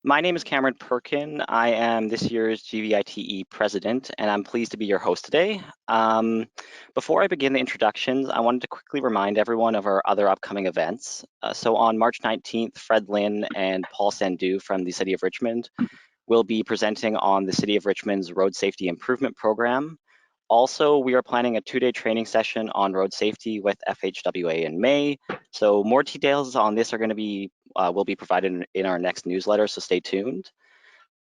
My name is Cameron Perkin. I am this year's GVITE president, and I'm pleased to be your host today. Before I begin the introductions, I wanted to quickly remind everyone of our other upcoming events. So on March 19th, Fred Lynn and Paul Sandu from the City of Richmond will be presenting on the City of Richmond's Road Safety Improvement Program. Also, we are planning a 2-day training session on road safety with FHWA in May. So more details on this are going to be will be provided in our next newsletter, so stay tuned.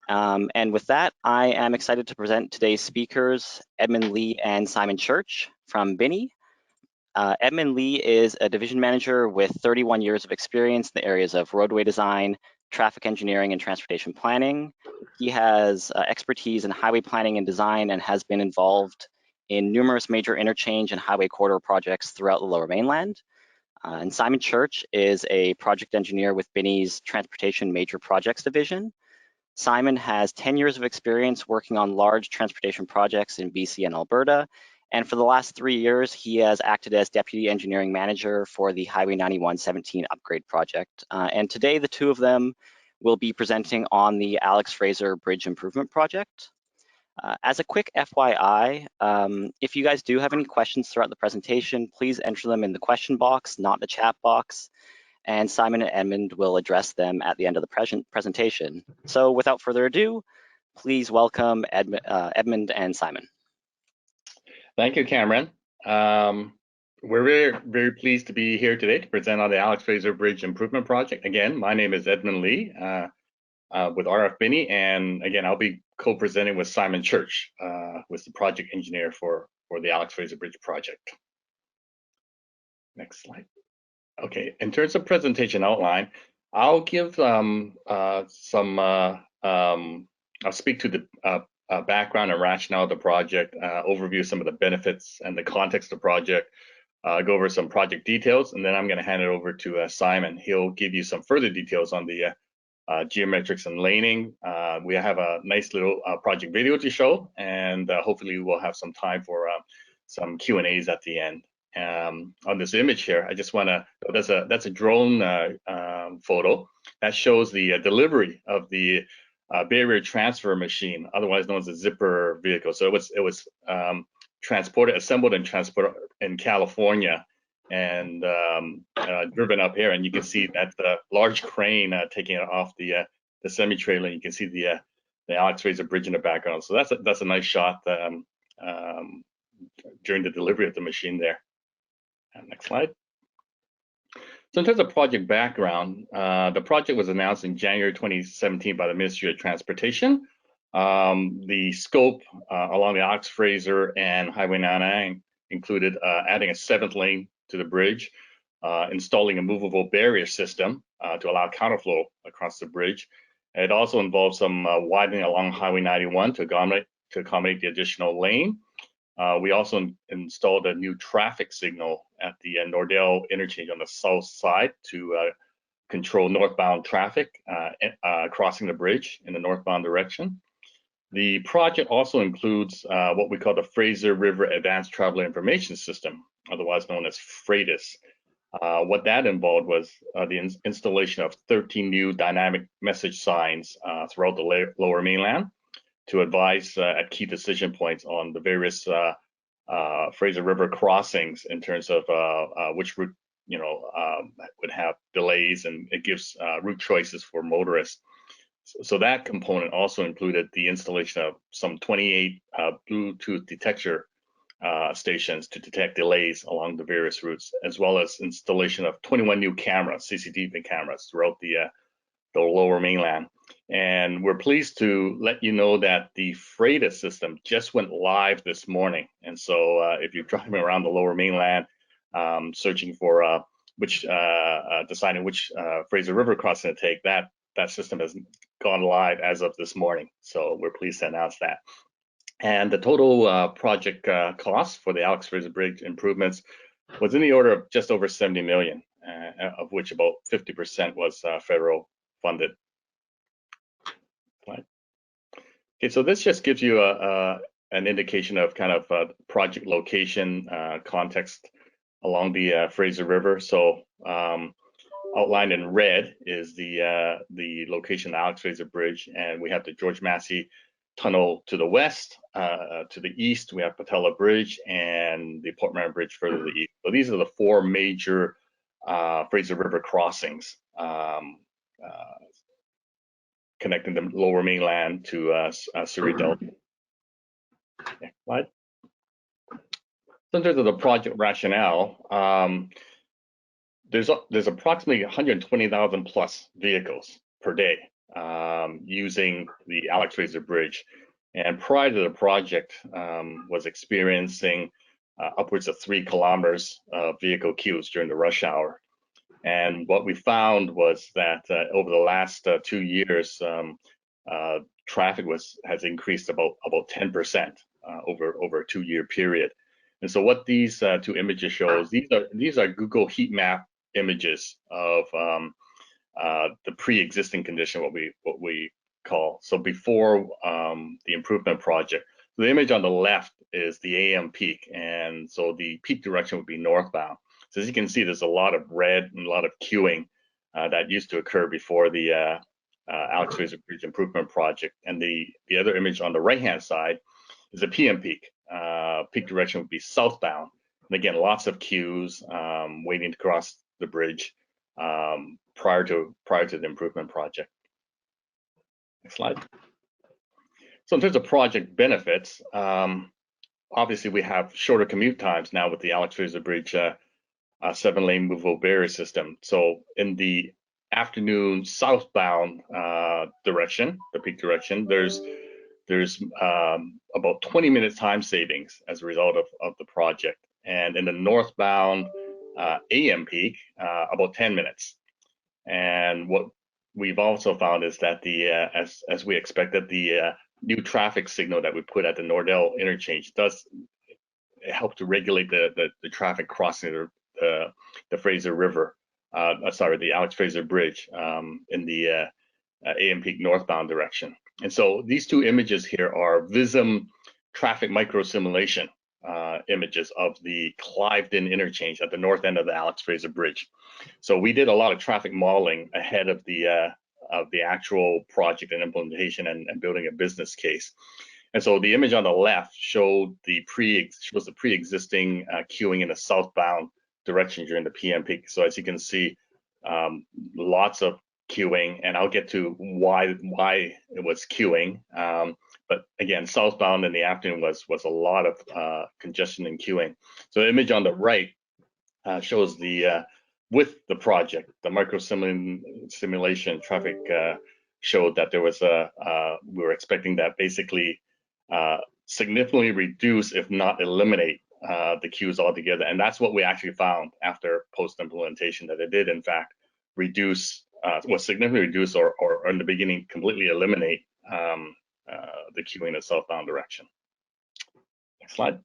And with that, I am excited to present today's speakers, Edmund Lee and Simon Church from Binney. Edmund Lee is a division manager with 31 years of experience in the areas of roadway design, traffic engineering, and transportation planning. He has expertise in highway planning and design and has been involved in numerous major interchange and highway corridor projects throughout the Lower Mainland. And Simon Church is a project engineer with Binney's Transportation Major Projects Division. Simon has 10 years of experience working on large transportation projects in BC and Alberta. And for the last 3 years, he has acted as Deputy Engineering Manager for the Highway 9117 upgrade project. And today, the two of them will be presenting on the Alex Fraser Bridge Improvement Project. As a quick FYI, if you guys do have any questions throughout the presentation, please enter them in the question box, not the chat box, and Simon and Edmund will address them at the end of the presentation. So without further ado, please welcome Edmund and Simon. Thank you, Cameron. We're very pleased to be here today to present on the Alex Fraser Bridge Improvement Project. Again, my name is Edmund Lee with RF Binney, and again, I'll be co-presenting with Simon Church, with the project engineer for the Alex Fraser Bridge project. Next slide. Okay, in terms of presentation outline, I'll give I'll speak to the background and rationale of the project, overview some of the benefits and the context of the project, go over some project details, and then I'm going to hand it over to Simon. He'll give you some further details on the geometrics and laning. We have a nice little project video to show, and hopefully we'll have some time for some Q&As at the end. On this image here, I just want to, that's a drone photo that shows the delivery of the barrier transfer machine, otherwise known as a zipper vehicle. So it was assembled and transported in California and driven up here, and you can see that the large crane taking it off the semi-trailer, and you can see the Alex Fraser Bridge in the background. So that's a nice shot during the delivery of the machine there. Next slide. So in terms of project background, the project was announced in January 2017 by the Ministry of Transportation. The scope along the Alex Fraser and Highway 99 included adding a 7th lane to the bridge, installing a movable barrier system to allow counterflow across the bridge. It also involved some widening along Highway 91 to accommodate the additional lane. We also installed a new traffic signal at the Nordell interchange on the south side to control northbound traffic crossing the bridge in the northbound direction. The project also includes what we call the Fraser River Advanced Traveler Information System, otherwise known as FRADIS. What that involved was the installation of 13 new dynamic message signs throughout the Lower Mainland to advise at key decision points on the various Fraser River crossings in terms of which route would have delays, and it gives route choices for motorists. So that component also included the installation of some 28 Bluetooth detector stations to detect delays along the various routes, as well as installation of 21 new cameras, CCTV cameras, throughout the Lower Mainland. And we're pleased to let you know that the FRADIS system just went live this morning. And so if you're driving around the Lower Mainland, searching for deciding which Fraser River crossing to take, that system has gone live as of this morning. So we're pleased to announce that. And the total project cost for the Alex Fraser Bridge improvements was in the order of just over 70 million, of which about 50% was federal funded. Okay, so this just gives you an indication of kind of project location context along the Fraser River. So Outlined in red is the location, the Alex Fraser Bridge, and we have the George Massey Tunnel to the west. To the east, we have Patella Bridge and the Port Manor Bridge further to the east. So these are the four major Fraser River crossings connecting the Lower Mainland to Surrey Delta. Next slide. So in terms of the project rationale, there's approximately 120,000 plus vehicles per day using the Alex Fraser Bridge. And prior to the project, was experiencing upwards of 3 kilometers of vehicle queues during the rush hour. And what we found was that over the last 2 years, traffic has increased about 10% over a 2-year period. And so what these two images shows, these are Google heat map images of the pre-existing condition, what we call. So before the improvement project. So the image on the left is the AM peak, and so the peak direction would be northbound. So as you can see, there's a lot of red and a lot of queuing that used to occur before the Alex Fraser Bridge improvement project. And the other image on the right-hand side is a PM peak. Peak direction would be southbound. And again, lots of queues waiting to cross the bridge prior to the improvement project. Next slide. So in terms of project benefits, obviously we have shorter commute times now with the Alex Fraser Bridge 7-lane movable barrier system. So in the afternoon southbound direction, the peak direction, there's about 20 minutes time savings as a result of the project. And in the northbound AM peak, about 10 minutes. And what we've also found is that as we expected, the new traffic signal that we put at the Nordell interchange does help to regulate the traffic crossing the Fraser River, the Alex Fraser Bridge in the AM peak northbound direction. And so these two images here are Vism traffic micro simulation images of the Cliveden interchange at the north end of the Alex Fraser Bridge. So we did a lot of traffic modeling ahead of the actual project and implementation and building a business case. And so the image on the left shows the pre-existing queuing in the southbound direction during the PM peak. So as you can see, lots of queuing, and I'll get to why it was queuing. But again, southbound in the afternoon was a lot of congestion and queuing. So the image on the right shows with the project, the micro simulation traffic showed that there was we were expecting that basically significantly reduce, if not eliminate, the queues altogether. And that's what we actually found after post-implementation, that it did in fact reduce, was significantly reduce or in the beginning completely eliminate the queuing in the southbound direction. Next slide.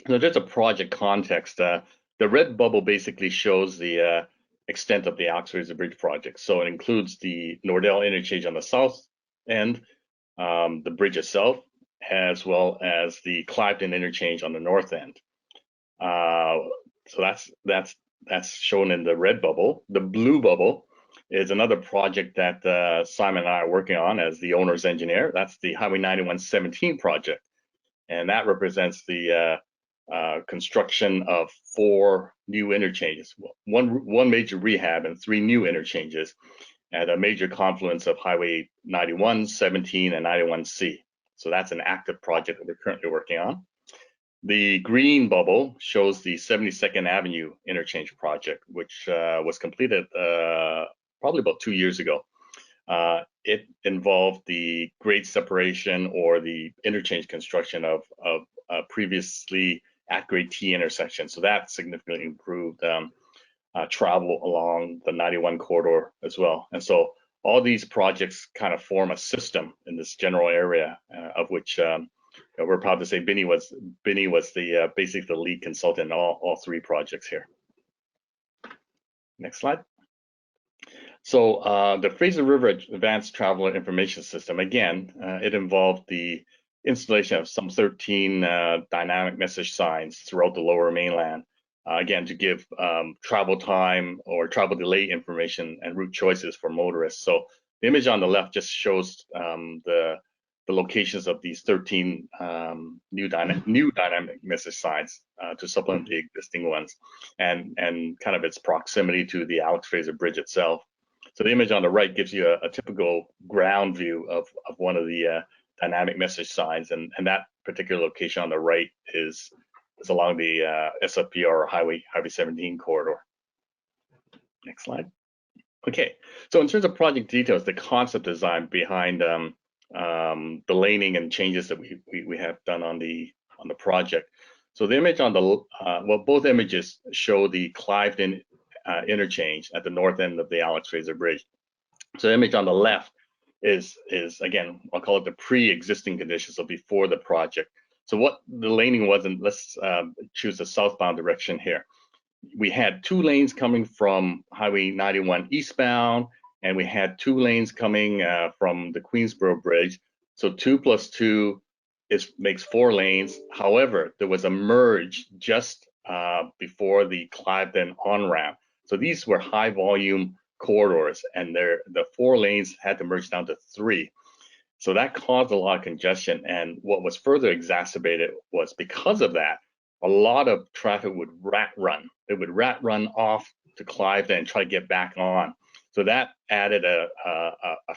So just a project context. The red bubble basically shows the extent of the Alex Fraser Bridge project. So it includes the Nordell interchange on the south end, the bridge itself, as well as the Cliveden interchange on the north end. So that's shown in the red bubble. The blue bubble is another project that Simon and I are working on as the owner's engineer. That's the Highway 9117 project, and that represents the construction of 4 new interchanges, one major rehab and 3 new interchanges at a major confluence of Highway 91, 17, and 91C. So that's an active project that we're currently working on. The green bubble shows the 72nd Avenue interchange project, which was completed probably about 2 years ago. It involved the grade separation or the interchange construction of previously at grade T intersection. So that significantly improved travel along the 91 corridor as well. And so all these projects kind of form a system in this general area, of which we're proud to say Binny was the basically the lead consultant in all 3 projects here. Next slide. So the Fraser River Advanced Traveler Information System, again, it involved the installation of some 13 dynamic message signs throughout the Lower Mainland again, to give travel time or travel delay information and route choices for motorists. So the image on the left just shows the locations of these 13 new dynamic message signs to supplement the existing ones, and kind of its proximity to the Alex Fraser Bridge itself. So the image on the right gives you a typical ground view of one of the dynamic message signs, and that particular location on the right is along the SFPR or Highway 17 corridor. Next slide. Okay, so in terms of project details, the concept design behind the laning and changes that we have done on the project. So the image on the well, both images show the Cliveden interchange at the north end of the Alex Fraser Bridge. So the image on the left is again, I'll call it the pre-existing conditions, so before the project. So what the laning was, and let's choose the southbound direction here. We had 2 lanes coming from Highway 91 eastbound, and we had 2 lanes coming from the Queensboro Bridge. So 2 plus 2 makes 4 lanes. However, there was a merge just before the Cliveden on-ramp. So these were high volume corridors, and the 4 lanes had to merge down to 3. So that caused a lot of congestion. And what was further exacerbated was, because of that, a lot of traffic would rat run. It would rat run off to Cliveden and try to get back on. So that added a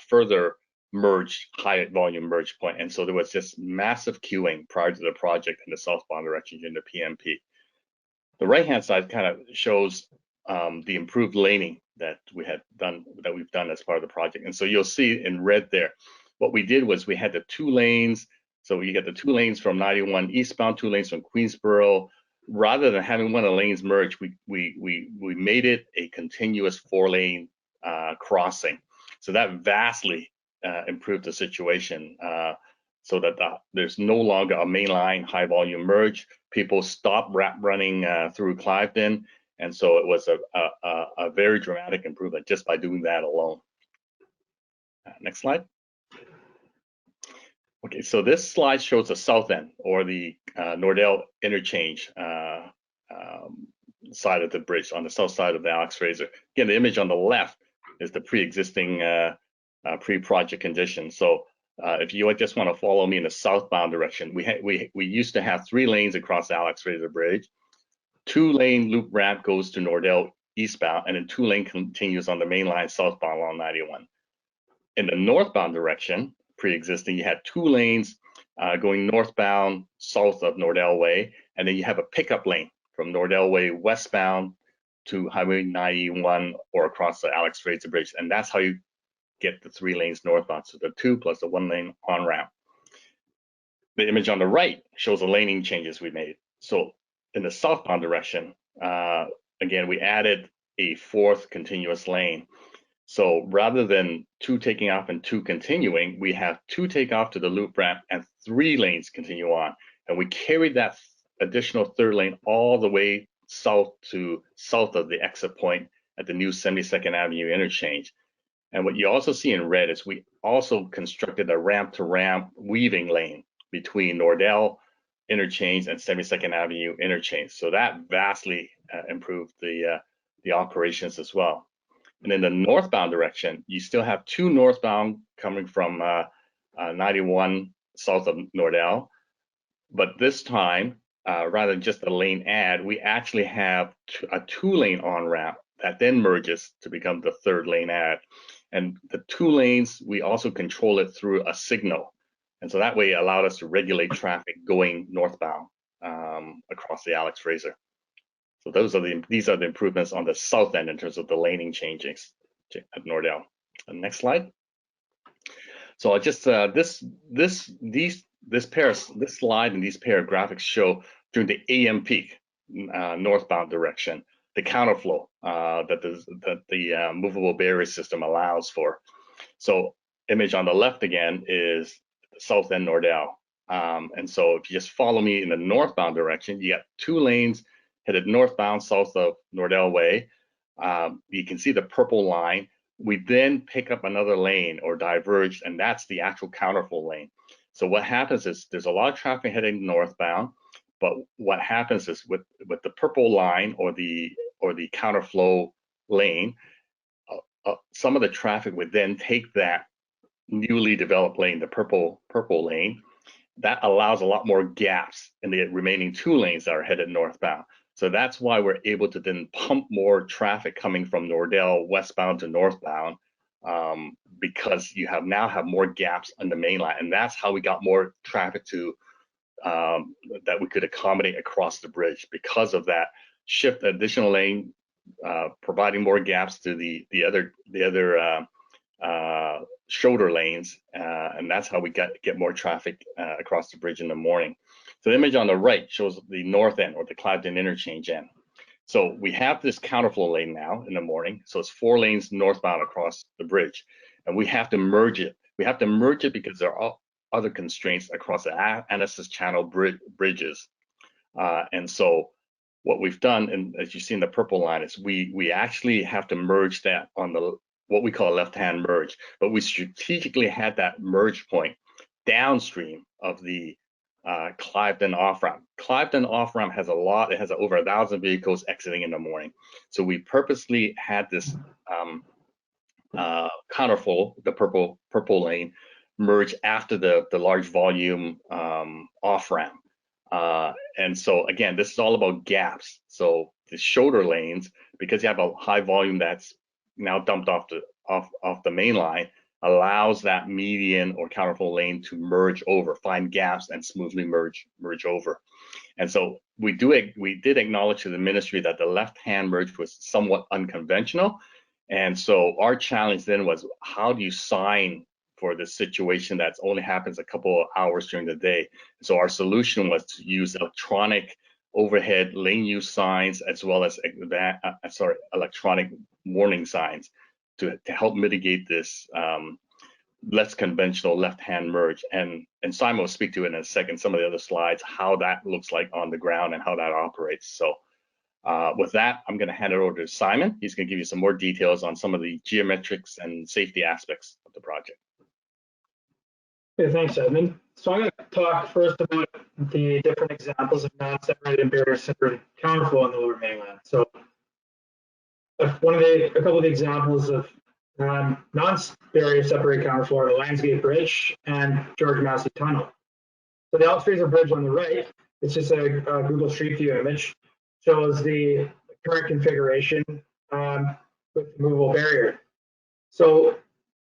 further merge, high volume merge point. And so there was just massive queuing prior to the project in the southbound direction in the PMP. The right-hand side kind of shows the improved laning that we've done as part of the project. And so you'll see in red there, what we did was we had the 2 lanes. So you get the 2 lanes from 91 eastbound, 2 lanes from Queensboro. Rather than having one of the lanes merge, we made it a continuous 4-lane crossing. So that vastly improved the situation, so that there's no longer a mainline high volume merge. People stopped running through Cliveden, and so it was a very dramatic improvement just by doing that alone. Next slide. Okay, so this slide shows the south end, or the Nordell interchange side of the bridge, on the south side of the Alex Fraser. Again, the image on the left is the pre-existing pre-project condition. So if you just want to follow me in the southbound direction, we used to have 3 lanes across the Alex Fraser Bridge. 2-lane loop ramp goes to Nordell eastbound, and then 2-lane continues on the main line southbound along 91. In the northbound direction, pre-existing, you had 2 lanes going northbound south of Nordell Way, and then you have a pickup lane from Nordell Way westbound to Highway 91 or across the Alex Fraser Bridge, and that's how you get the 3 lanes northbound, so the 2 plus the 1 lane on ramp. The image on the right shows the laning changes we made. So in the southbound direction, again, we added a 4th continuous lane. So rather than 2 taking off and 2 continuing, we have 2 take off to the loop ramp and 3 lanes continue on. And we carried that additional 3rd lane all the way south of the exit point at the new 72nd Avenue interchange. And what you also see in red is we also constructed a ramp-to-ramp weaving lane between Nordell interchange and 72nd Avenue interchange. So that vastly improved the operations as well. And in the northbound direction, you still have 2 northbound coming from 91 south of Nordell. But this time, rather than just a lane add, we actually have a 2-lane on-ramp that then merges to become the 3rd lane add. And the 2 lanes, we also control it through a signal. And so that way it allowed us to regulate traffic going northbound across the Alex Fraser. So these are the improvements on the south end in terms of the laning changes at Nordell. Next slide. So I just this slide and these pair of graphics show during the AM peak northbound direction the counterflow that the movable barrier system allows for. So image on the left again is south end Nordell. And so if you just follow me in the northbound direction, you got 2 lanes headed northbound south of Nordell Way. You can see the purple line. We then pick up another lane or diverge, and that's the actual counterflow lane. So what happens is there's a lot of traffic heading northbound. But what happens is with the purple line or the counterflow lane, some of the traffic would then take that newly developed lane, the purple lane. That allows a lot more gaps in the remaining 2 lanes that are headed northbound. So that's why we're able to then pump more traffic coming from Nordell westbound to northbound, because you now have more gaps on the main line, and that's how we got more traffic to that we could accommodate across the bridge because of that shift, additional lane, providing more gaps to the other shoulder lanes, and that's how we get more traffic across the bridge in the morning. So the image on the right shows the north end, or the Cliveden interchange end. So we have this counterflow lane now in the morning. So it's 4 lanes northbound across the bridge, and we have to merge it. We have to merge it because there are other constraints across the Annacis Channel bridges. And so what we've done, and as you see in the purple line, is we actually have to merge that on the what we call a left-hand merge, but we strategically had that merge point downstream of the Cliveden off-ramp. Cliveden off-ramp has it has over 1,000 vehicles exiting in the morning. So we purposely had this counterflow, the purple lane, merge after the large volume off-ramp. And so again, this is all about gaps. So the shoulder lanes, because you have a high volume that's now dumped off the main line, allows that median or counterflow lane to merge over, find gaps, and smoothly merge over. And so we did acknowledge to the ministry that the left-hand merge was somewhat unconventional. And so our challenge then was, how do you sign for this situation that only happens a couple of hours during the day? So our solution was to use electronic overhead lane use signs, as well as electronic warning signs to help mitigate this less conventional left-hand merge. And Simon will speak to it in a second, some of the other slides, how that looks like on the ground and how that operates. So with that, I'm going to hand it over to Simon. He's going to give you some more details on some of the geometrics and safety aspects of the project. Okay, thanks, Edmund. So I'm going to talk first about the different examples of non-separated and barrier-separated counterflow on the Lower Mainland. So a couple of the examples of non-barrier separated counterflow are the Landsgate Bridge and George Massey Tunnel. So the Alex Fraser Bridge on the right, it's just a Google Street View image, shows the current configuration with the movable barrier. So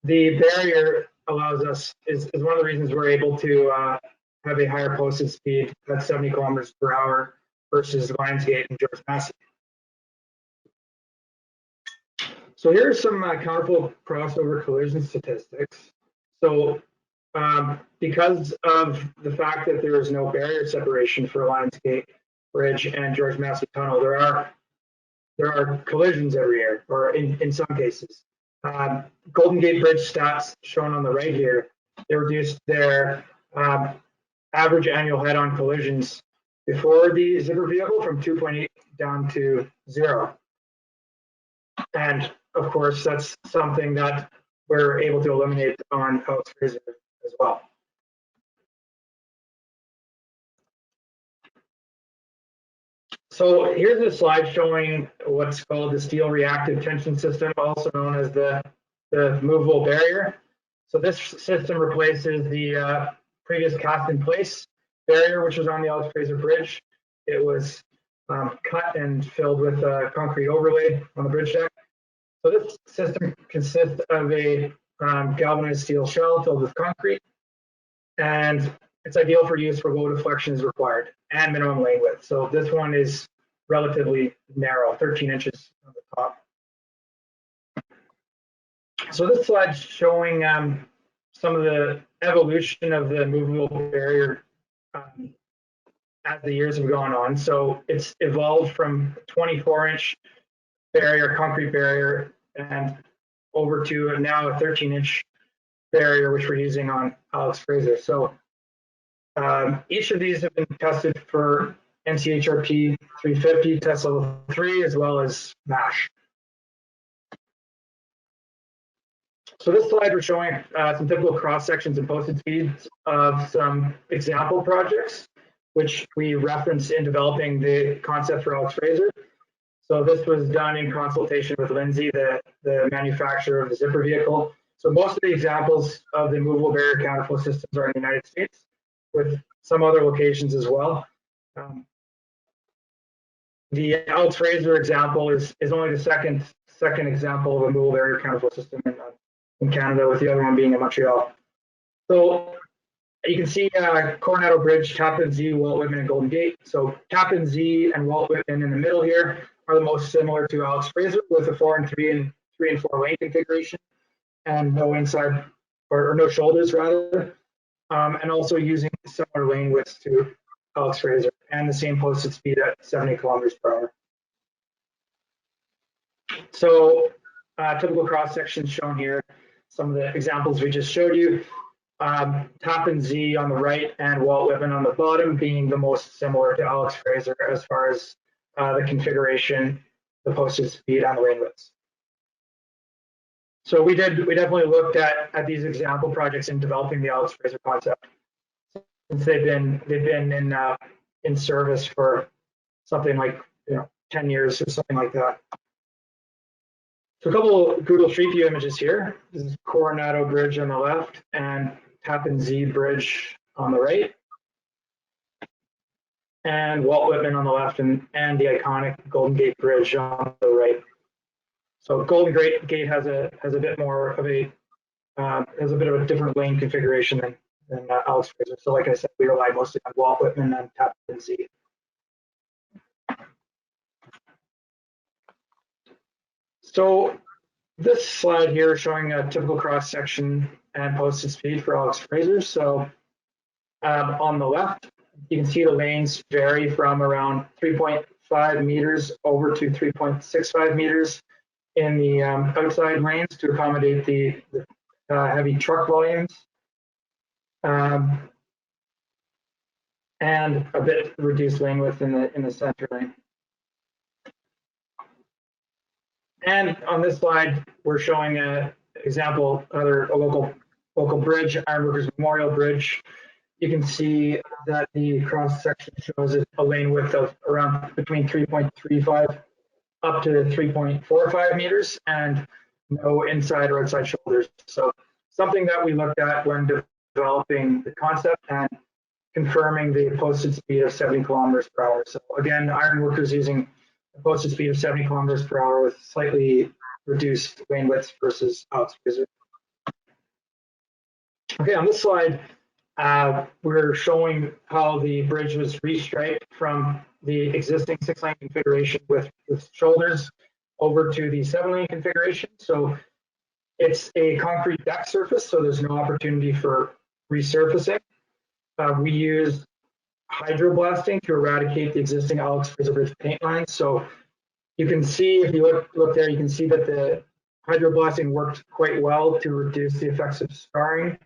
the barrier allows us, is one of the reasons we're able to have a higher posted speed at 70 kilometers per hour versus Landsgate and George Massey. So here's some counterflow crossover collision statistics. So because of the fact that there is no barrier separation for Landsgate Bridge and George Massey Tunnel, there are collisions every year, or in some cases. Golden Gate Bridge stats shown on the right here, they reduced their average annual head-on collisions before the zipper vehicle from 2.8 down to 0. And of course, that's something that we're able to eliminate on Alex Fraser as well. So here's a slide showing what's called the steel reactive tension system, also known as the movable barrier. So this system replaces the previous cast in place barrier, which was on the Alex Fraser Bridge. It was cut and filled with a concrete overlay on the bridge deck. So this system consists of a galvanized steel shell filled with concrete, and it's ideal for use where low deflection is required and minimum lane width. So this one is relatively narrow, 13 inches on the top. So this slide's showing some of the evolution of the movable barrier as the years have gone on. So it's evolved from 24-inch barrier, concrete barrier, and over to now a 13-inch barrier, which we're using on Alex Fraser. So each of these have been tested for NCHRP 350 test level 3, as well as MASH. So this slide, we're showing some typical cross sections and posted speeds of some example projects. which we referenced in developing the concept for Alex Fraser. So this was done in consultation with Lindsay, the manufacturer of the zipper vehicle. So most of the examples of the movable barrier counterflow systems are in the United States, with some other locations as well. The Alex Fraser example is only the second example of a movable barrier counterflow system in Canada, with the other one being in Montreal. So you can see Coronado Bridge, Tappan Zee, Walt Whitman, and Golden Gate. So Tappan Zee and Walt Whitman in the middle here are the most similar to Alex Fraser, with a 4 and 3 and 3 and 4 lane configuration, and no inside or no shoulders rather, and also using similar lane widths to Alex Fraser and the same posted speed at 70 kilometers per hour. So typical cross sections shown here. Some of the examples we just showed you. Tappan Zee on the right and Walt Whitman on the bottom being the most similar to Alex Fraser as far as the configuration, the posted speed, and the lane widths. So we definitely looked at these example projects in developing the Alex Fraser concept, since they've been in service for something like 10 years or something like that. So a couple of Google Street View images here. This is Coronado Bridge on the left and Tappan Zee Bridge on the right, and Walt Whitman on the left, and the iconic Golden Gate Bridge on the right. So Golden Gate has a bit more of a different lane configuration than Alex Fraser. So like I said, we rely mostly on Walt Whitman and Tappan Zee. So this slide here showing a typical cross section and posted speed for Alex Fraser. So on the left, you can see the lanes vary from around 3.5 meters over to 3.65 meters in the outside lanes to accommodate the heavy truck volumes, and a bit reduced lane width in the center lane. And on this slide, we're showing an example, a local bridge, Ironworkers Memorial Bridge. You can see that the cross section shows a lane width of around between 3.35 up to 3.45 meters, and no inside or outside shoulders. So something that we looked at when developing the concept and confirming the posted speed of 70 kilometers per hour. So again, Ironworkers using a posted speed of 70 kilometers per hour with slightly reduced lane widths versus Alex Fraser. Okay, on this slide, we're showing how the bridge was restriped from the existing 6-lane configuration with shoulders over to the 7-lane configuration. So it's a concrete deck surface, so there's no opportunity for resurfacing. We use hydroblasting to eradicate the existing Alex Fraser Bridge paint lines. So you can see, if you look there, you can see that the hydroblasting worked quite well to reduce the effects of scarring.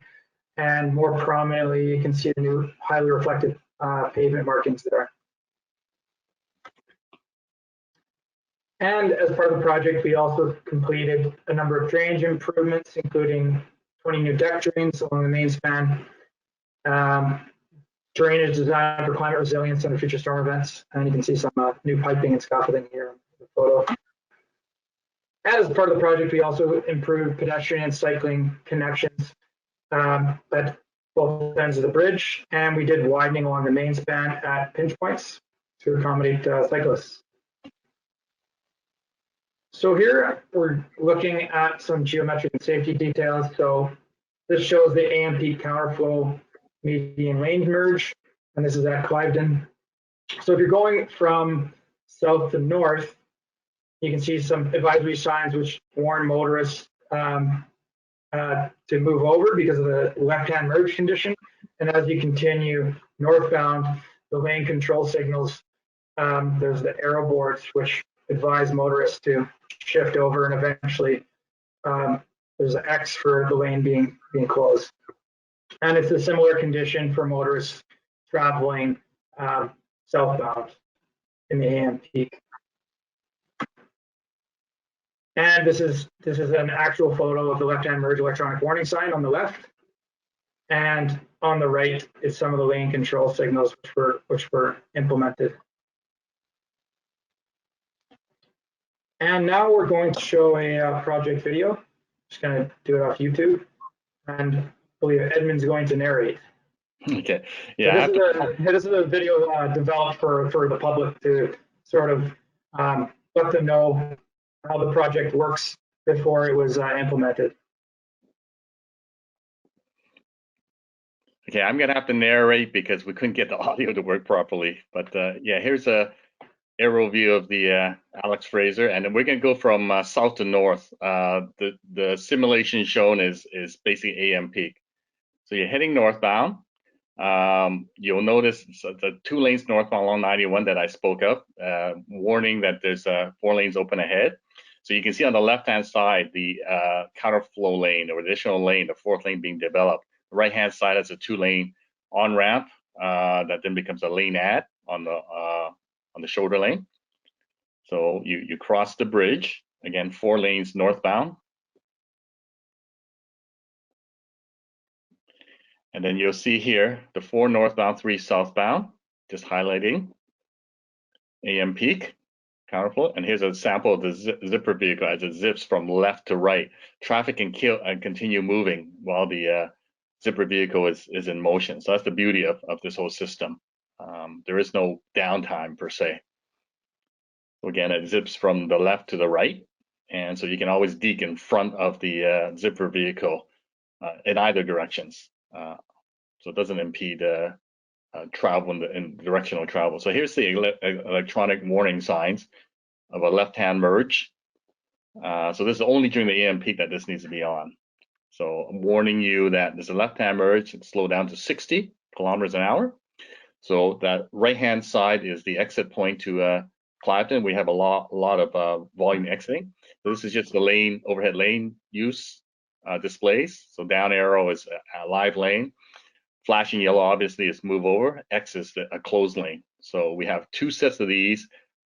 And more prominently, you can see the new highly reflective pavement markings there. And as part of the project, we also completed a number of drainage improvements, including 20 new deck drains along the main span, drainage designed for climate resilience under future storm events, and you can see some new piping and scaffolding here in the photo. As part of the project, we also improved pedestrian and cycling connections at both ends of the bridge, and we did widening along the main span at pinch points to accommodate cyclists. So here we're looking at some geometric and safety details. So this shows the AMP counterflow median lane merge, and this is at Cliveden. So if you're going from south to north, you can see some advisory signs which warn motorists to move over because of the left-hand merge condition. And as you continue northbound, the lane control signals, there's the arrow boards which advise motorists to shift over, and eventually there's an X for the lane being closed. And it's a similar condition for motorists traveling southbound in the AM peak. And this is an actual photo of the left-hand merge electronic warning sign on the left. And on the right is some of the lane control signals which were implemented. And now we're going to show a project video. Just going to do it off YouTube, and I believe Edmund's going to narrate. Okay. Yeah. So this is a video developed for the public to sort of let them know how the project works before it was implemented. Okay, I'm gonna have to narrate because we couldn't get the audio to work properly. But yeah, here's a aerial view of the Alex Fraser, and then we're gonna go from south to north. The simulation shown is basically AM peak. So you're heading northbound. You'll notice the 2 lanes northbound along 91 that I spoke of, warning that there's 4 lanes open ahead. So you can see on the left-hand side the counterflow lane or additional lane, the 4th lane being developed. The right-hand side has a 2-lane on-ramp that then becomes a lane add on the shoulder lane. So you cross the bridge, again 4 lanes northbound. And then you'll see here the 4 northbound, 3 southbound, just highlighting AM peak counterflow. And here's a sample of the zipper vehicle as it zips from left to right. Traffic can continue moving while the zipper vehicle is in motion. So that's the beauty of this whole system. There is no downtime per se. So again, it zips from the left to the right. And so you can always deke in front of the zipper vehicle in either directions. So it doesn't impede travel in directional travel. So here's the electronic warning signs of a left-hand merge. So this is only during the AM peak that this needs to be on. So I'm warning you that there's a left-hand merge, it's slow down to 60 kilometers an hour. So that right-hand side is the exit point to Clifton. We have a lot of volume exiting. So this is just the lane, overhead lane use displays. So down arrow is a live lane. Flashing yellow obviously is move over. X is a closed lane. So we have 2 sets of these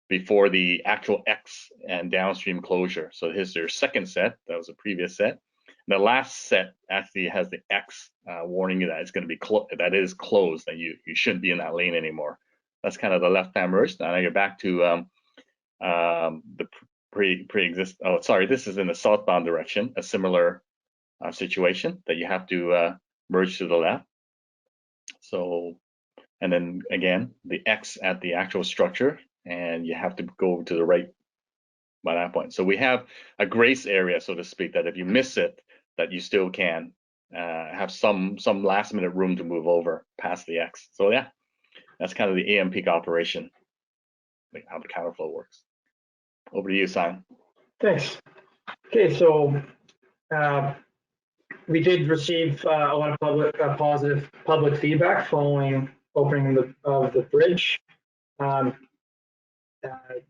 before the actual X and downstream closure. So here's their second set. That was a previous set. And the last set actually has the X warning you that it's going to be that is closed, and you shouldn't be in that lane anymore. That's kind of the left-hand merge. Now you're back to the pre-exist. Oh, sorry, this is in the southbound direction. A similar situation that you have to merge to the left. So, and then again, the X at the actual structure, and you have to go to the right by that point. So we have a grace area, so to speak, that if you miss it, that you still can have some last minute room to move over past the X. So yeah, that's kind of the AM peak operation, like how the counterflow works. Over to you, Simon. Thanks. Okay, so we did receive a lot of positive public feedback following opening of the bridge.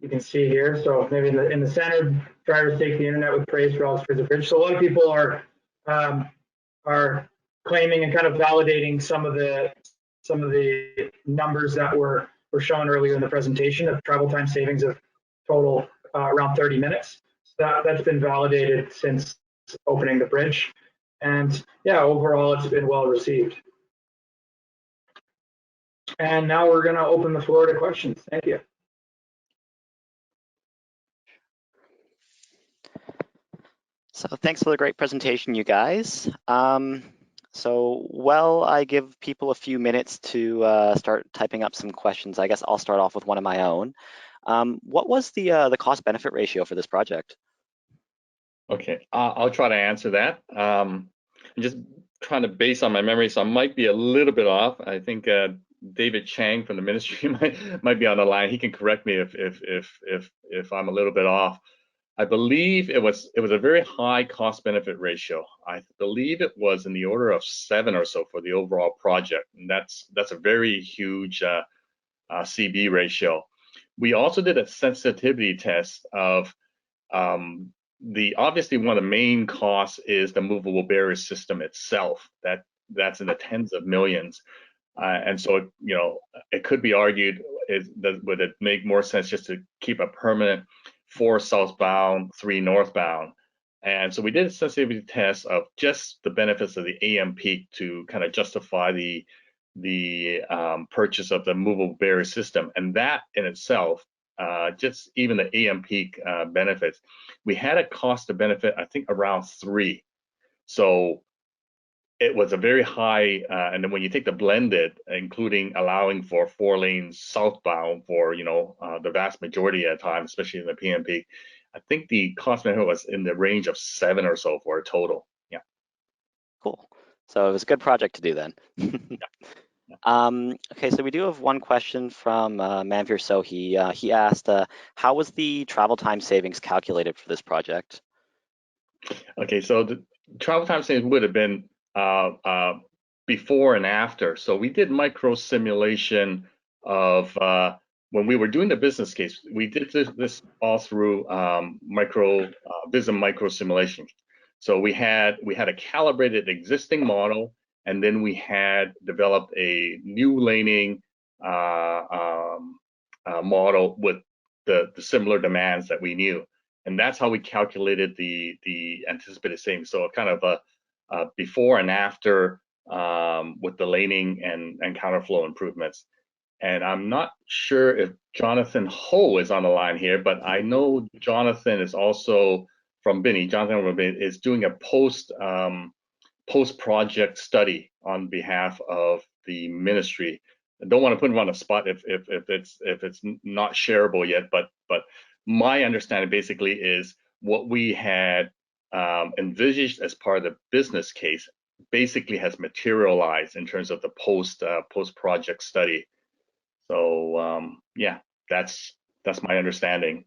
You can see here, so maybe in the center, drivers take the internet with praise for Alex Fraser Bridge. So a lot of people are claiming and kind of validating some of the numbers that were shown earlier in the presentation of travel time savings of total around 30 minutes. So that's been validated since opening the bridge. And yeah, overall, it's been well received. And now we're going to open the floor to questions. Thank you. So thanks for the great presentation, you guys. So while I give people a few minutes to start typing up some questions, I guess I'll start off with one of my own. What was the cost-benefit ratio for this project? Okay, I'll try to answer that. I'm just trying to base on my memory, so I might be a little bit off. I think David Chang from the ministry might be on the line. He can correct me if I'm a little bit off. I believe it was a very high cost-benefit ratio. I believe it was in the order of 7 or so for the overall project, and that's a very huge CB ratio. We also did a sensitivity test of obviously one of the main costs is the movable barrier system itself. That's in the tens of millions, and so it could be argued would it make more sense just to keep a permanent 4 southbound, 3 northbound, And so we did a sensitivity test of just the benefits of the AM peak to kind of justify the purchase of the movable barrier system. And that in itself, just even the AM peak benefits, we had a cost to benefit, I think around 3. So it was a very high, and then when you take the blended, including allowing for 4 lanes southbound for, the vast majority of the time, especially in the PM peak, I think the cost benefit was in the range of 7 or so for a total. Yeah. Cool. So it was a good project to do then. Okay, so we do have one question from Manveer Sohi. He asked, how was the travel time savings calculated for this project? Okay, so the travel time savings would have been before and after. So we did micro simulation of when we were doing the business case. We did this all through Vism micro simulation. So we had a calibrated existing model, and then we had developed a new laning model with the similar demands that we knew. And that's how we calculated the anticipated savings. So kind of a before and after with the laning and counterflow improvements. And I'm not sure if Jonathan Ho is on the line here, but I know Jonathan is also from Binny. Jonathan is doing a post project study on behalf of the ministry. I don't want to put him on the spot if it's not shareable yet, but my understanding basically is what we had envisaged as part of the business case basically has materialized in terms of the post project study. So yeah, that's my understanding.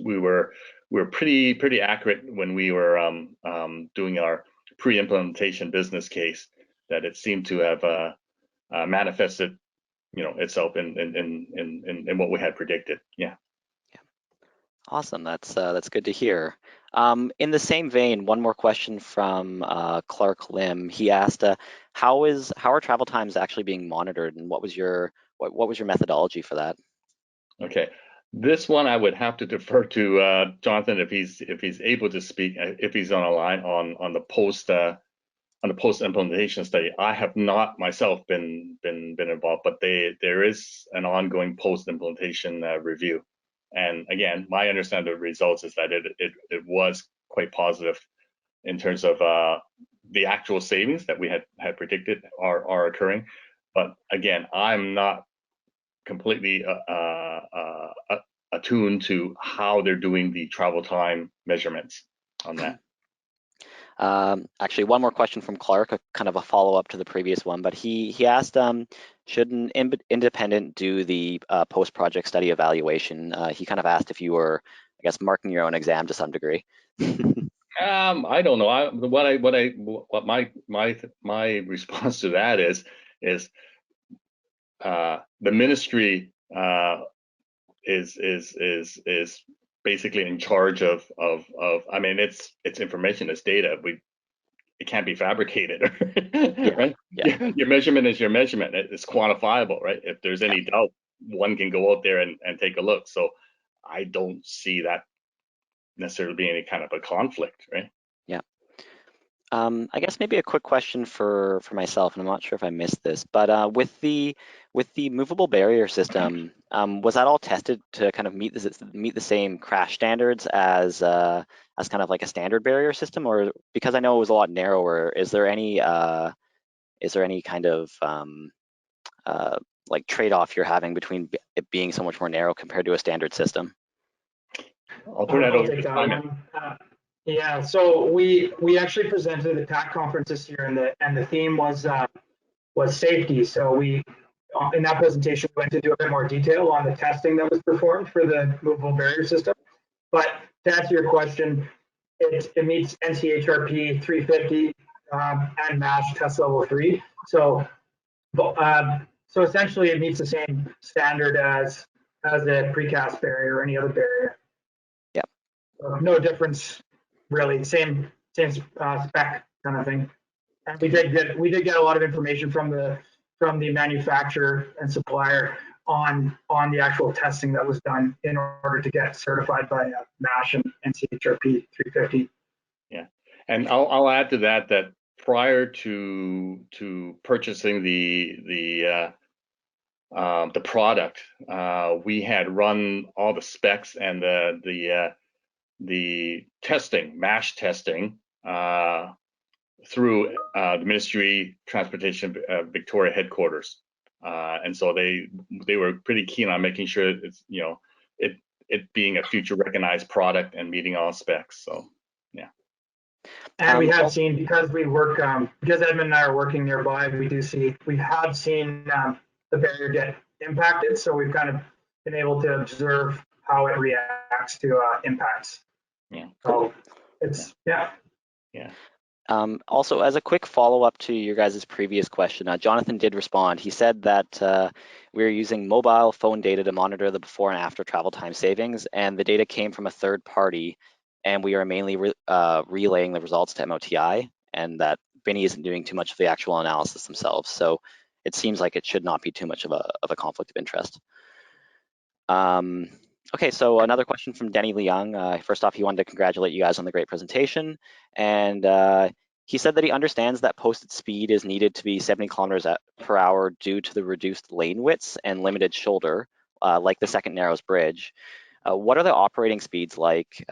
We were pretty accurate when we were doing our pre-implementation business case, that it seemed to have manifested itself in what we had predicted. Yeah. Awesome, that's good to hear. In the same vein, one more question from Clark Lim. He asked, how are travel times actually being monitored, and what was your methodology for that? Okay, this one I would have to defer to Jonathan if he's able to speak, if he's on a line on the post implementation study. I have not myself been involved, but there is an ongoing post implementation review. And again, my understanding of the results is that it was quite positive in terms of the actual savings that we had predicted are occurring. But again, I'm not completely attuned to how they're doing the travel time measurements on that. Actually, one more question from Clark, kind of a follow-up to the previous one, but he asked, should an independent do the post-project study evaluation? He kind of asked if you were, I guess, marking your own exam to some degree. I don't know. What my response to that is the ministry is basically in charge of I mean, it's information, it's data. It can't be fabricated, right? Yeah. Your measurement is your measurement. It's quantifiable, right? If there's any doubt, one can go out there and take a look. So I don't see that necessarily being any kind of a conflict, right? Yeah. I guess maybe a quick question for myself, and I'm not sure if I missed this, but with the movable barrier system, was that all tested to kind of meet the same crash standards as kind of like a standard barrier system, or because I know it was a lot narrower, is there any kind of like trade-off you're having between it being so much more narrow compared to a standard system? I'll turn that over to Simon. Yeah, so we actually presented at the TAC conference this year, and the theme was safety. So we in that presentation we went into a bit more detail on the testing that was performed for the movable barrier system. But to answer your question, it meets NCHRP 350 and MASH test level 3. So essentially it meets the same standard as a precast barrier or any other barrier. Yeah. No difference. Really, same spec kind of thing. And we did get a lot of information from the manufacturer and supplier on the actual testing that was done in order to get certified by MASH and CHRP 350. Yeah, and I'll add to that that prior to purchasing the product, we had run all the specs and the testing, MASH testing, through the Ministry Transportation Victoria headquarters, and so they were pretty keen on making sure it's it being a future recognized product and meeting all specs. So yeah. And we have seen, because we work, because Edmund and I are working nearby, we have seen the barrier get impacted. So we've kind of been able to observe how it reacts to impacts. Yeah. So it's, yeah. Yeah. Also, as a quick follow-up to your guys' previous question, Jonathan did respond. He said that we're using mobile phone data to monitor the before and after travel time savings, and the data came from a third party, and we are mainly relaying the results to MOTI, and that Binny isn't doing too much of the actual analysis themselves. So it seems like it should not be too much of a conflict of interest. Okay, so another question from Denny Leung. First off, he wanted to congratulate you guys on the great presentation. And he said that he understands that posted speed is needed to be 70 kilometers per hour due to the reduced lane widths and limited shoulder, like the second narrows bridge. What are the operating speeds like?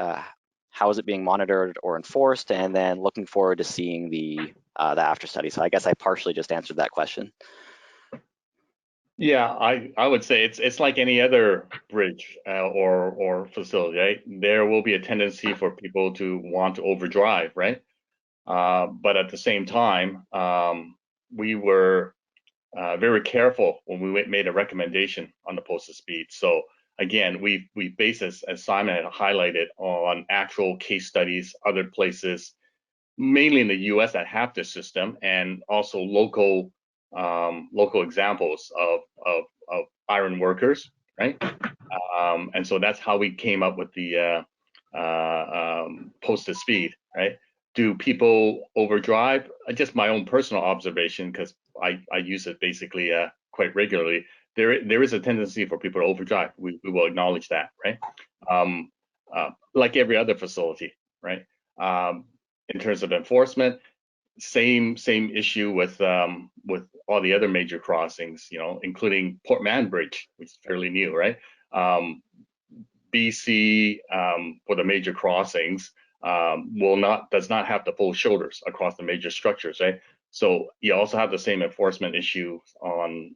How is it being monitored or enforced? And then looking forward to seeing the after study. So I guess I partially just answered that question. Yeah, I would say it's like any other bridge or facility, right? There will be a tendency for people to want to overdrive, right? But at the same time, we were very careful when we made a recommendation on the posted speed. So again, we base this, as Simon had highlighted, on actual case studies, other places, mainly in the U.S. that have this system, and also local examples of iron workers, right? And so that's how we came up with the posted speed, right? Do people overdrive? Just my own personal observation, because I use it basically quite regularly. There is a tendency for people to overdrive. We will acknowledge that, right? Like every other facility, right? In terms of enforcement, same issue with all the other major crossings, including Port Mann Bridge, which is fairly new, right? BC for the major crossings does not have the full shoulders across the major structures, right? So you also have the same enforcement issue on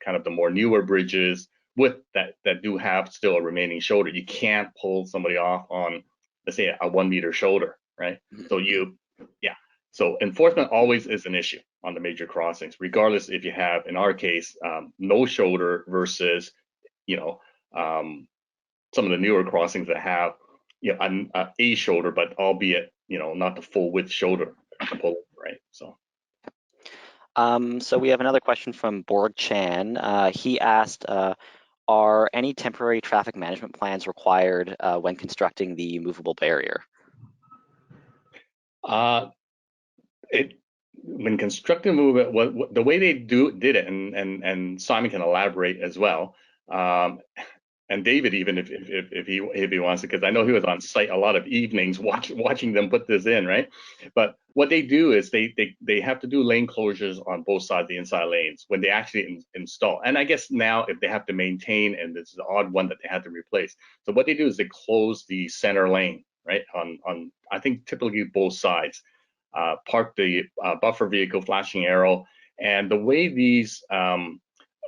kind of the more newer bridges with that do have still a remaining shoulder. You can't pull somebody off on, let's say, a 1 meter shoulder, right? So So enforcement always is an issue on the major crossings, regardless if you have, in our case, no shoulder versus, some of the newer crossings that have, a shoulder, but albeit, not the full width shoulder to pull, right? So. So we have another question from Borg Chan. He asked, are any temporary traffic management plans required when constructing the movable barrier? When constructing movement, the way they did it, and Simon can elaborate as well, and David even if he wants to, because I know he was on site a lot of evenings watching them put this in, right? But what they do is they have to do lane closures on both sides of the inside lanes when they actually install. And I guess now if they have to maintain, and this is the odd one that they had to replace, so what they do is they close the center lane, right, on I think typically both sides. Park the buffer vehicle, flashing arrow, and the way these are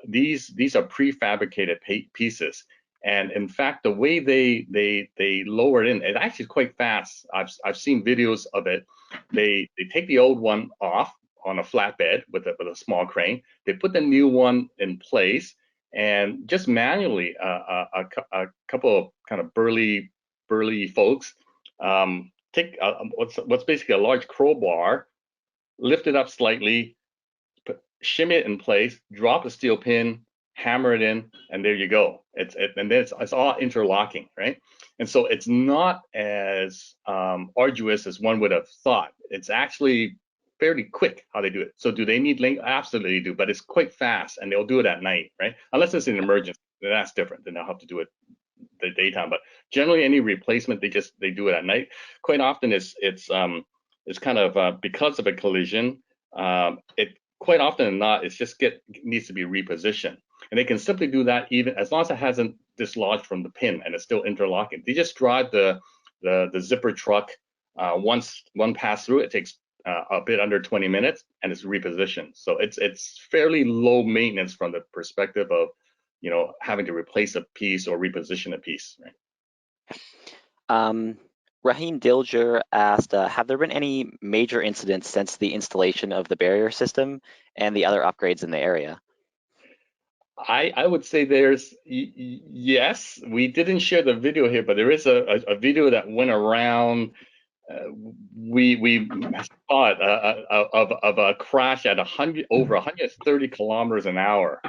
prefabricated pieces, and in fact the way they lower it in, it actually is quite fast. I've seen videos of it. They take the old one off on a flatbed with a small crane. They put the new one in place, and just manually a couple of kind of burly folks take what's basically a large crowbar, lift it up slightly, shimmy it in place, drop the steel pin, hammer it in, and there you go. And then it's all interlocking, right? And so it's not as arduous as one would have thought. It's actually fairly quick how they do it. So do they need link? Absolutely do, but it's quite fast, and they'll do it at night, right? Unless it's an emergency, then that's different. Then they'll have to do it the daytime. But generally, any replacement, they do it at night. Quite often, it's kind of because of a collision. It quite often than not, it's just needs to be repositioned, and they can simply do that even as long as it hasn't dislodged from the pin and it's still interlocking. They just drive the zipper truck once one pass through. It takes a bit under 20 minutes, and it's repositioned. So it's fairly low maintenance from the perspective of having to replace a piece or reposition a piece. Right? Rahim Dilger asked, have there been any major incidents since the installation of the barrier system and the other upgrades in the area? I would say there's, yes, we didn't share the video here, but there is a video that went around. We saw it of a crash at over 130 kilometers an hour,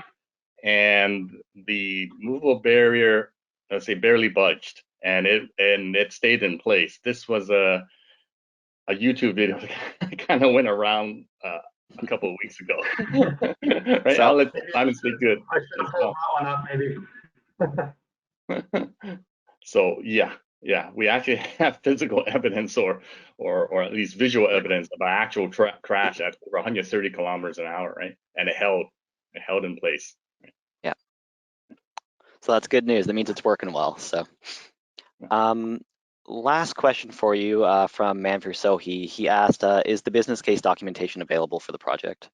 and the movable barrier, let's say, barely budged, and it stayed in place. This was a YouTube video that kind of went around a couple of weeks ago. Right? So, I'll let Simon speak to it. I should have pulled that one up, maybe. So yeah, we actually have physical evidence or at least visual evidence of an actual crash at over 130 kilometers an hour, right? And it held in place. Right? Yeah. So that's good news. That means it's working well. So, last question for you from Manfur Sohi. He asked, is the business case documentation available for the project?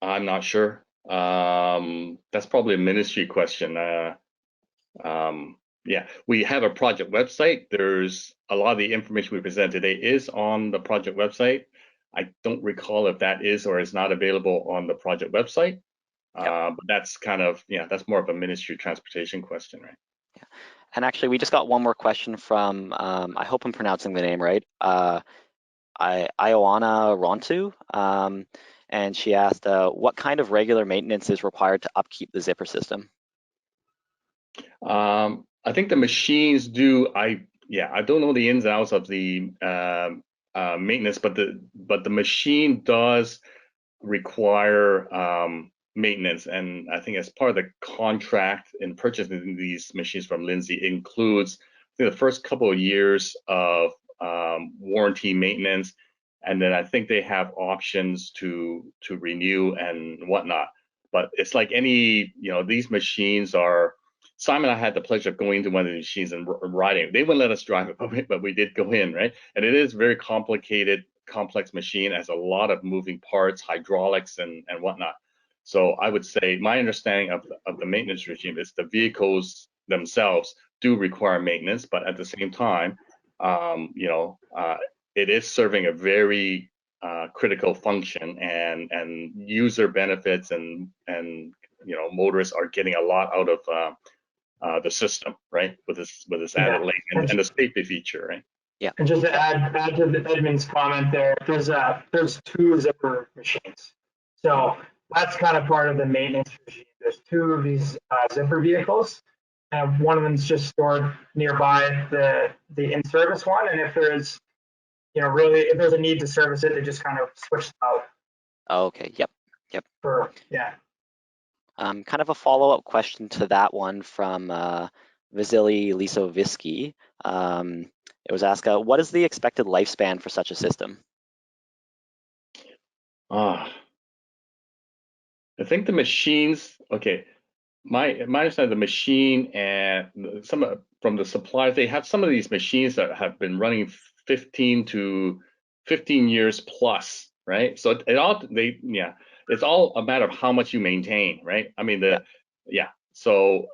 I'm not sure. That's probably a ministry question. Yeah, we have a project website. There's a lot of the information we present today is on the project website. I don't recall if that is or is not available on the project website. But that's kind of, that's more of a ministry transportation question, right? Yeah. And actually, we just got one more question from, I hope I'm pronouncing the name right, Ioana Rontu. And she asked, what kind of regular maintenance is required to upkeep the zipper system? I think the machines do. I don't know the ins and outs of the maintenance, but the machine does require maintenance, and I think as part of the contract in purchasing these machines from Lindsay includes, I think, the first couple of years of warranty maintenance, and then I think they have options to renew and whatnot. But it's like any, these machines are. Simon and I had the pleasure of going into one of the machines and riding. They wouldn't let us drive it, but we did go in, right? And it is a very complicated, complex machine, has a lot of moving parts, hydraulics and whatnot. So I would say my understanding of the maintenance regime is the vehicles themselves do require maintenance, but at the same time, it is serving a very critical function, and user benefits and motorists are getting a lot out of the system, right? With this added link and the safety feature, right? Yeah. And just to add to Edmund's comment there, there's two zipper machines. So that's kind of part of the maintenance regime. There's two of these zipper vehicles, and one of them is just stored nearby the in-service one. And if there's, if there's a need to service it, they just kind of switch them out. Oh, okay. Yep. Kind of a follow-up question to that one from Vasily Lisovisky. It was asked, what is the expected lifespan for such a system? I think the machines, okay, my understanding, the machine and from the suppliers, they have some of these machines that have been running 15 years plus, right? So it's all a matter of how much you maintain, right? I mean, so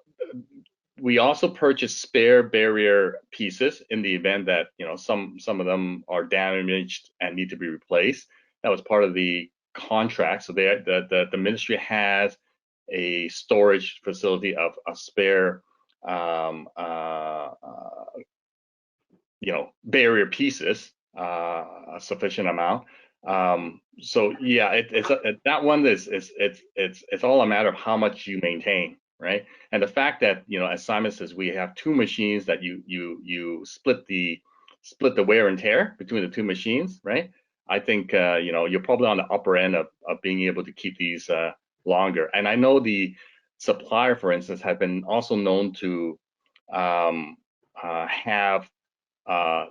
we also purchase spare barrier pieces in the event that some of them are damaged and need to be replaced. That was part of the contract. So the ministry has a storage facility of spare barrier pieces, a sufficient amount. So yeah, that one it's all a matter of how much you maintain, right? And the fact that as Simon says, we have two machines that you split the wear and tear between the two machines, right? I think you're probably on the upper end of being able to keep these longer. And I know the supplier, for instance, have been also known to have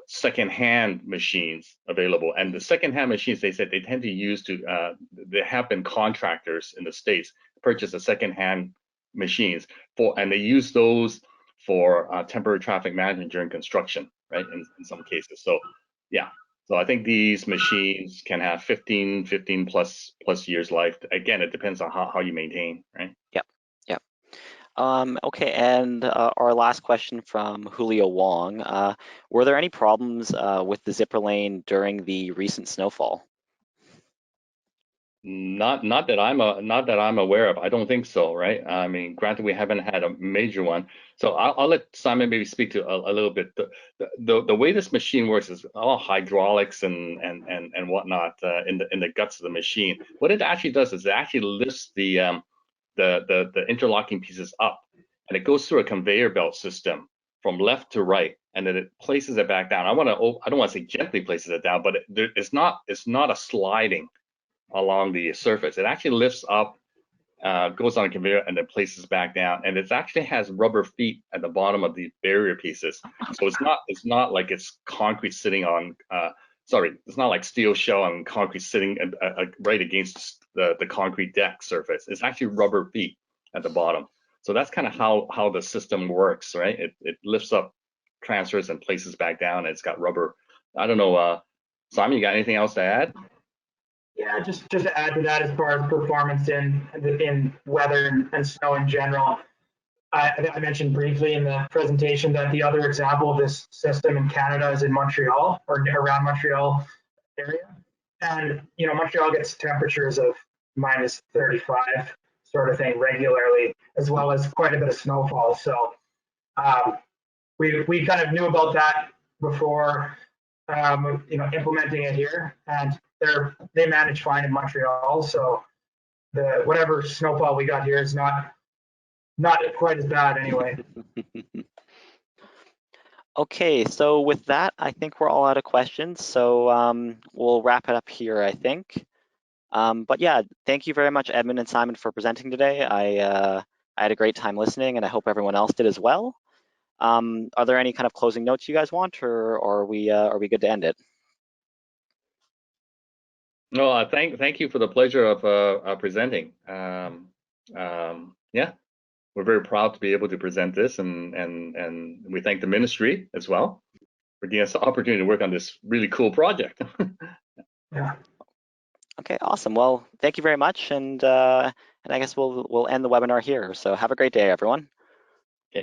second-hand machines available. And the second-hand machines, they said they tend to use there have been contractors in the States purchase the second-hand machines and they use those for temporary traffic management during construction, right? In some cases. So yeah. So I think these machines can have 15 plus years life. Again, it depends on how you maintain, right? Yep. Yep. Okay, and our last question from Julio Wong. Were there any problems with the zipper lane during the recent snowfall? Not that I'm aware of. I don't think so, right? I mean, granted, we haven't had a major one. So I'll let Simon maybe speak to a little bit. The way this machine works is all hydraulics and whatnot in the guts of the machine. What it actually does is it actually lifts the interlocking pieces up, and it goes through a conveyor belt system from left to right, and then it places it back down. I don't want to say gently places it down, but it's not a sliding along the surface. It actually lifts up, goes on a conveyor, and then places back down. And it actually has rubber feet at the bottom of the barrier pieces. So it's not like it's concrete sitting on. It's not like steel shell and concrete sitting right against the concrete deck surface. It's actually rubber feet at the bottom. So that's kind of how the system works, right? It lifts up, transfers, and places back down. And it's got rubber. I don't know, Simon, you got anything else to add? Yeah, just to add to that, as far as performance in weather and snow in general, I mentioned briefly in the presentation that the other example of this system in Canada is in Montreal or around Montreal area, and Montreal gets temperatures of minus 35 sort of thing regularly, as well as quite a bit of snowfall. So we kind of knew about that before implementing it here, and they manage fine in Montreal. So whatever snowfall we got here is not quite as bad anyway. Okay, so with that, I think we're all out of questions. So we'll wrap it up here, I think. But yeah, thank you very much, Edmund and Simon, for presenting today. I had a great time listening, and I hope everyone else did as well. Are there any kind of closing notes you guys want, or are we good to end it? No, thank you for the pleasure of presenting. Yeah, we're very proud to be able to present this, and we thank the ministry as well for giving us the opportunity to work on this really cool project. Yeah. Okay, awesome. Well, thank you very much, and I guess we'll end the webinar here. So have a great day, everyone.